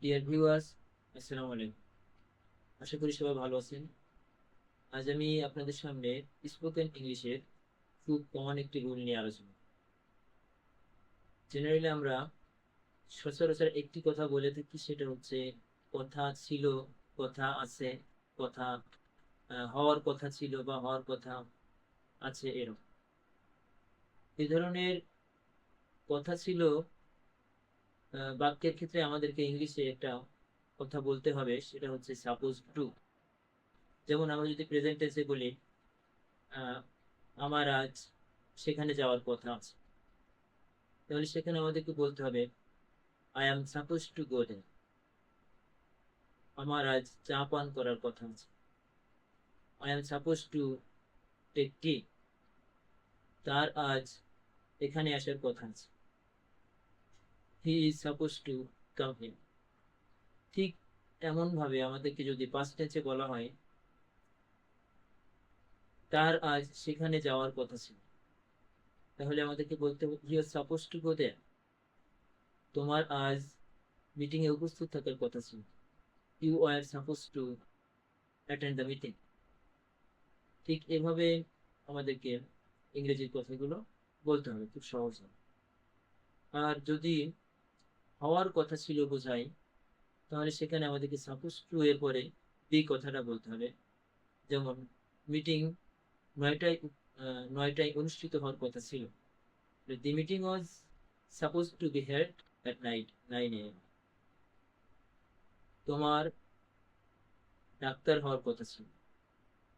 Dear viewers, আসসালামু আলাইকুম। আশা করি সবাই ভালো আছেন। আজ আমি আপনাদের সামনে স্পোকেন ইংলিশের খুব কমন একটি রুল নিয়ে আলোচনা। জেনারেলি আমরা সচরাচর একটি কথা বলে থাকি, সেটা হচ্ছে কথা ছিল, কথা আছে, কথা হওয়ার কথা ছিল বা হওয়ার কথা আছে, এরকম এই ধরনের কথা ছিল। বাক্যের ক্ষেত্রে আমাদেরকে ইংলিশে একটা কথা বলতে হবে, সেটা হচ্ছে সাপোজ টু। যেমন আমরা যদি প্রেজেন্ট টেন্সে বলি, আহ, আমার আজ সেখানে যাওয়ার কথা আছে, তাহলে সেখানে আমাদেরকে বলতে হবে I am suppose to go there. আমার আজ চা পান করার কথা আছে। I am suppose to take tea. তার আজ এখানে আসার কথা আছে। He is suppose to come here. ঠিক এমন ভাবে আমাদেরকে যদি পাস্ট টেন্সে বলা হয়, তার আজ সেখানে যাওয়ার কথা ছিল, তাহলে আমাদেরকে বলতে হবে হি ওয়াজ সাপোজ টু গো দেয়ার। তোমার আজ মিটিং এ উপস্থিত থাকার কথা ছিল। You are suppose to attend the meeting. ঠিক এভাবে আমাদেরকে ইংরেজির কথাগুলো বলতে হবে, খুব সহজ হবে। আর যদি হওয়ার কথা ছিল বোঝাই, তাহলে সেখানে আমাদেরকে সাপোজ টু এর পরে বি কথাটা বলতে হবে। যেমন মিটিং নয়টায় নয়টায় অনুষ্ঠিত হওয়ার কথা ছিল। The meeting was suppose to be held at night 9 AM। তোমার ডাক্তার হওয়ার কথা ছিল।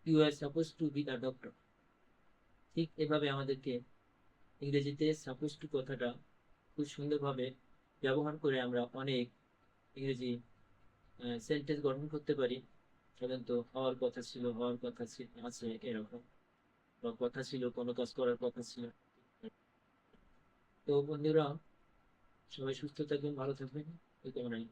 You are suppose to be a doctor. ঠিক এভাবে আমাদেরকে ইংরেজিতে সাপোজ টু কথাটা খুব সুন্দরভাবে ব্যবহার করে আমরা অনেক ইংরেজি সেন্টেন্স গঠন করতে পারি। সাধারণত হওয়ার কথা ছিল, হওয়ার কথা আছে, এরকম। বা কথা ছিল, কোনো কাজ করার কথা ছিল। তো বন্ধুরা, সবাই সুস্থ থাকবেন, ভালো থাকবেন, এই কামনায়।